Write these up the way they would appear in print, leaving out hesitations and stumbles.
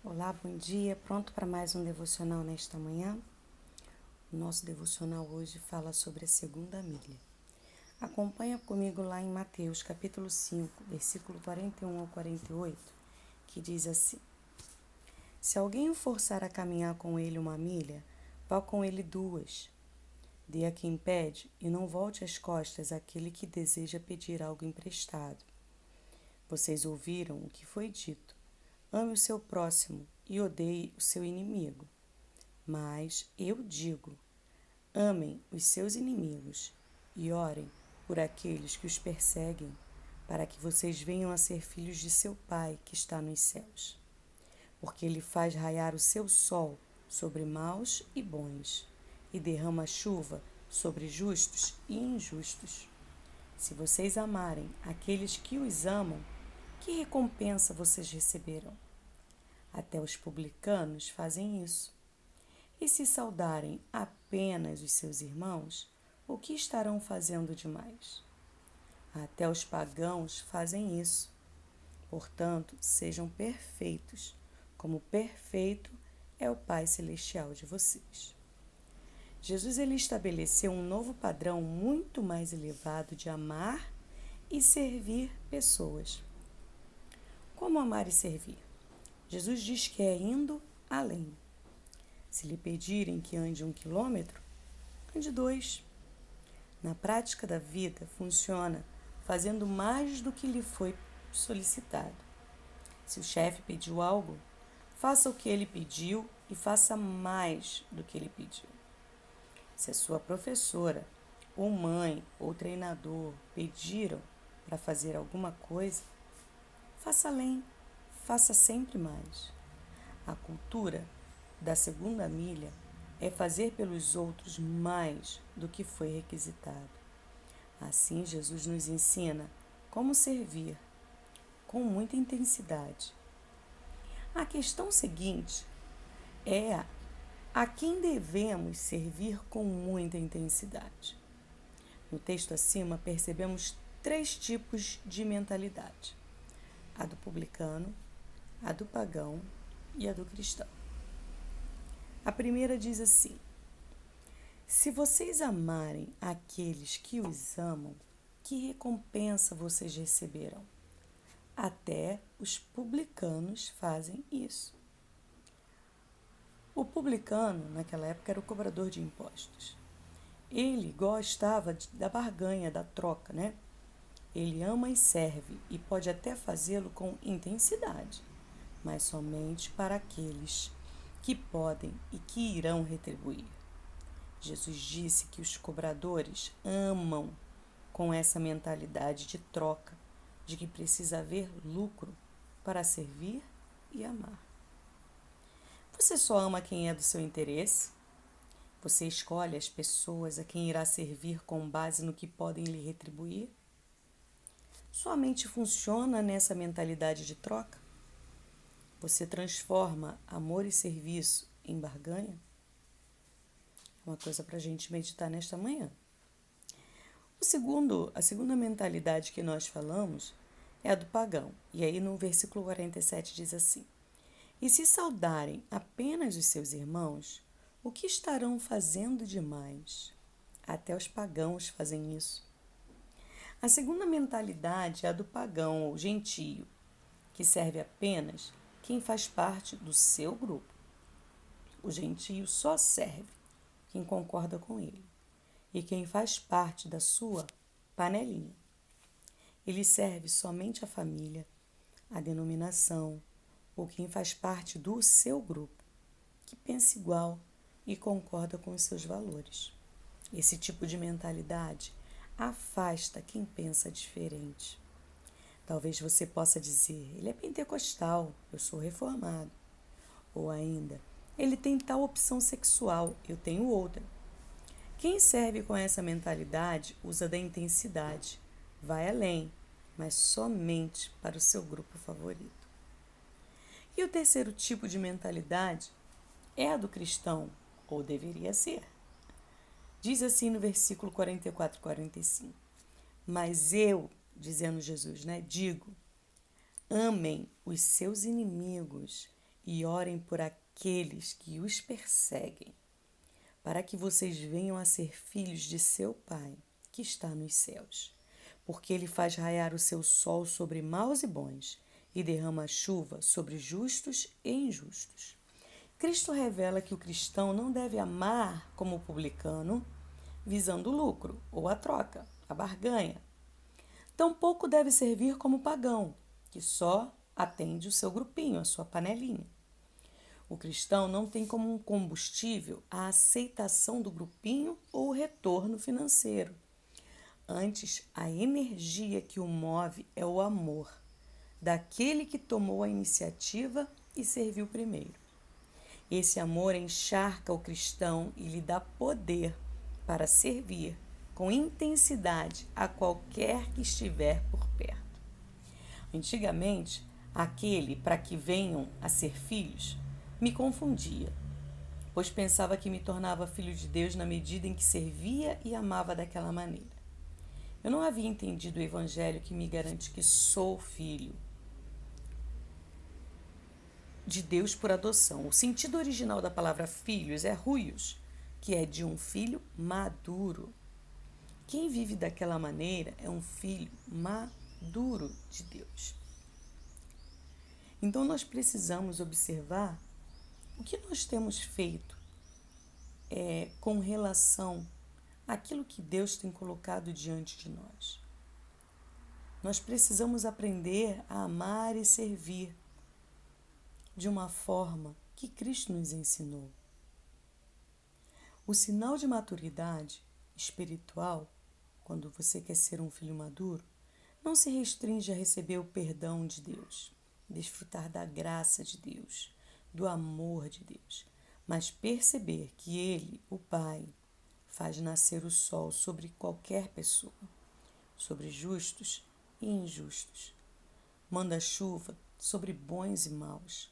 Olá, bom dia. Pronto para mais um devocional nesta manhã? O nosso devocional hoje fala sobre a segunda milha. Acompanha comigo lá em Mateus, capítulo 5, versículo 41 ao 48, que diz assim: Se alguém o forçar a caminhar com ele 1 milha, vá com ele 2. Dê a quem pede e não volte as costas àquele que deseja pedir algo emprestado. Vocês ouviram o que foi dito: ame o seu próximo e odeie o seu inimigo. Mas eu digo: amem os seus inimigos e orem por aqueles que os perseguem, para que vocês venham a ser filhos de seu Pai que está nos céus. Porque ele faz raiar o seu sol sobre maus e bons, e derrama chuva sobre justos e injustos. Se vocês amarem aqueles que os amam, que recompensa vocês receberão? Até os publicanos fazem isso. E se saudarem apenas os seus irmãos, o que estarão fazendo demais? Até os pagãos fazem isso. Portanto, sejam perfeitos, como perfeito é o Pai Celestial de vocês. Jesus ele estabeleceu um novo padrão muito mais elevado de amar e servir pessoas. Como amar e servir? Jesus diz que é indo além. Se lhe pedirem que ande 1 quilômetro, ande 2. Na prática da vida, funciona fazendo mais do que lhe foi solicitado. Se o chefe pediu algo, faça o que ele pediu e faça mais do que ele pediu. Se a sua professora, ou mãe, ou treinador pediram para fazer alguma coisa, faça além, faça sempre mais. A cultura da segunda milha é fazer pelos outros mais do que foi requisitado. Assim, Jesus nos ensina como servir com muita intensidade. A questão seguinte é a quem devemos servir com muita intensidade. No texto acima, percebemos 3 tipos de mentalidade: a do publicano, a do pagão e a do cristão. A primeira diz assim: se vocês amarem aqueles que os amam, que recompensa vocês receberão? Até os publicanos fazem isso. O publicano, naquela época, era o cobrador de impostos. Ele gostava da barganha, da troca, né? Ele ama e serve e pode até fazê-lo com intensidade, mas somente para aqueles que podem e que irão retribuir. Jesus disse que os cobradores amam com essa mentalidade de troca, de que precisa haver lucro para servir e amar. Você só ama quem é do seu interesse? Você escolhe as pessoas a quem irá servir com base no que podem lhe retribuir? Sua mente funciona nessa mentalidade de troca? Você transforma amor e serviço em barganha? É uma coisa para a gente meditar nesta manhã. A segunda mentalidade que nós falamos é a do pagão. E aí no versículo 47 diz assim: e se saudarem apenas os seus irmãos, o que estarão fazendo demais? Até os pagãos fazem isso. A segunda mentalidade é a do pagão ou gentio, que serve apenas quem faz parte do seu grupo. O gentio só serve quem concorda com ele e quem faz parte da sua panelinha. Ele serve somente a família, a denominação ou quem faz parte do seu grupo, que pensa igual e concorda com os seus valores. Esse tipo de mentalidade afasta quem pensa diferente. Talvez você possa dizer: ele é pentecostal, eu sou reformado. Ou ainda: ele tem tal opção sexual, eu tenho outra. Quem serve com essa mentalidade usa da intensidade, vai além, mas somente para o seu grupo favorito. E o terceiro tipo de mentalidade é a do cristão, ou deveria ser. Diz assim no versículo 44 e 45: mas eu, dizendo Jesus, digo, amem os seus inimigos e orem por aqueles que os perseguem, para que vocês venham a ser filhos de seu Pai, que está nos céus. Porque ele faz raiar o seu sol sobre maus e bons, e derrama chuva sobre justos e injustos. Cristo revela que o cristão não deve amar como o publicano, visando o lucro ou a troca, a barganha. Tampouco deve servir como pagão, que só atende o seu grupinho, a sua panelinha. O cristão não tem como um combustível a aceitação do grupinho ou o retorno financeiro. Antes, a energia que o move é o amor, daquele que tomou a iniciativa e serviu primeiro. Esse amor encharca o cristão e lhe dá poder para servir com intensidade a qualquer que estiver por perto. Antigamente, aquele para que venham a ser filhos me confundia, pois pensava que me tornava filho de Deus na medida em que servia e amava daquela maneira. Eu não havia entendido o evangelho que me garante que sou filho de Deus por adoção. O sentido original da palavra filhos é ruios, que é de um filho maduro. Quem vive daquela maneira é um filho maduro de Deus. Então nós precisamos observar o que nós temos feito com relação àquilo que Deus tem colocado diante de nós. Nós precisamos aprender a amar e servir de uma forma que Cristo nos ensinou. O sinal de maturidade espiritual, quando você quer ser um filho maduro, não se restringe a receber o perdão de Deus, desfrutar da graça de Deus, do amor de Deus, mas perceber que Ele, o Pai, faz nascer o sol sobre qualquer pessoa, sobre justos e injustos. Manda chuva sobre bons e maus.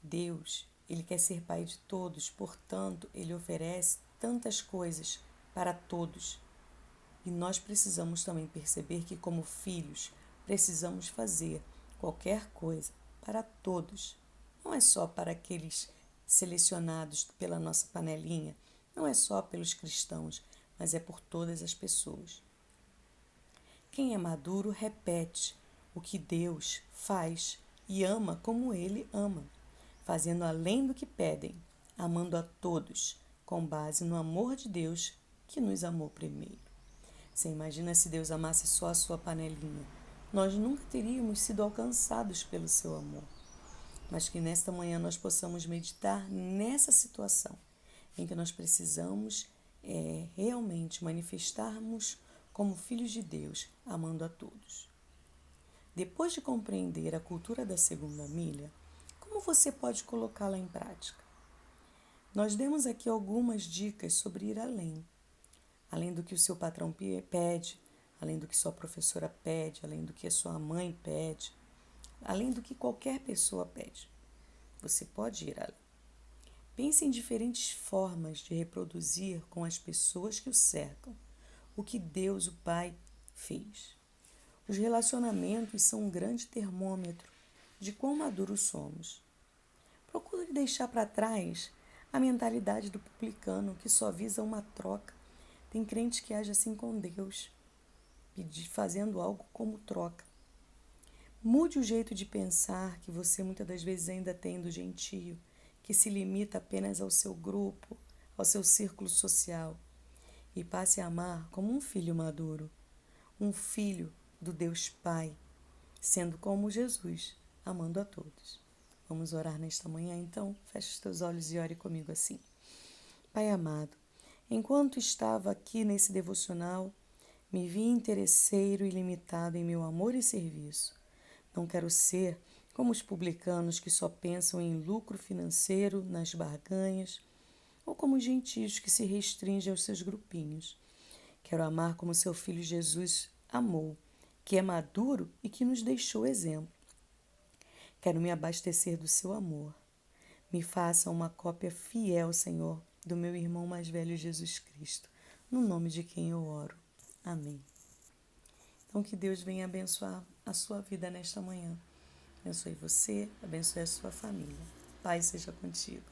Deus, Ele quer ser Pai de todos, portanto, Ele oferece tantas coisas para todos. E nós precisamos também perceber que, como filhos, precisamos fazer qualquer coisa para todos. Não é só para aqueles selecionados pela nossa panelinha, não é só pelos cristãos, mas é por todas as pessoas. Quem é maduro repete o que Deus faz e ama como Ele ama, fazendo além do que pedem, amando a todos, com base no amor de Deus que nos amou primeiro. Você imagina se Deus amasse só a sua panelinha? Nós nunca teríamos sido alcançados pelo seu amor. Mas que nesta manhã nós possamos meditar nessa situação em que nós precisamos realmente manifestarmos como filhos de Deus, amando a todos. Depois de compreender a cultura da segunda milha, como você pode colocá-la em prática? Nós demos aqui algumas dicas sobre ir além do que o seu patrão pede, além do que sua professora pede, além do que a sua mãe pede, além do que qualquer pessoa pede. Você pode ir além. Pense em diferentes formas de reproduzir com as pessoas que o cercam o que Deus, o Pai, fez. Os relacionamentos são um grande termômetro de quão maduros somos. Procure deixar para trás a mentalidade do publicano que só visa uma troca. Tem crente que age assim com Deus, fazendo algo como troca. Mude o jeito de pensar que você muitas das vezes ainda tem do gentio, que se limita apenas ao seu grupo, ao seu círculo social, e passe a amar como um filho maduro, um filho do Deus Pai, sendo como Jesus, amando a todos. Vamos orar nesta manhã, então? Feche os teus olhos e ore comigo assim. Pai amado, enquanto estava aqui nesse devocional, me vi interesseiro e limitado em meu amor e serviço. Não quero ser como os publicanos que só pensam em lucro financeiro, nas barganhas, ou como os gentios que se restringem aos seus grupinhos. Quero amar como seu filho Jesus amou, que é maduro e que nos deixou exemplo. Quero me abastecer do seu amor. Me faça uma cópia fiel, Senhor, do meu irmão mais velho Jesus Cristo, no nome de quem eu oro. Amém. Então, que Deus venha abençoar a sua vida nesta manhã. Abençoe você, abençoe a sua família. Paz seja contigo.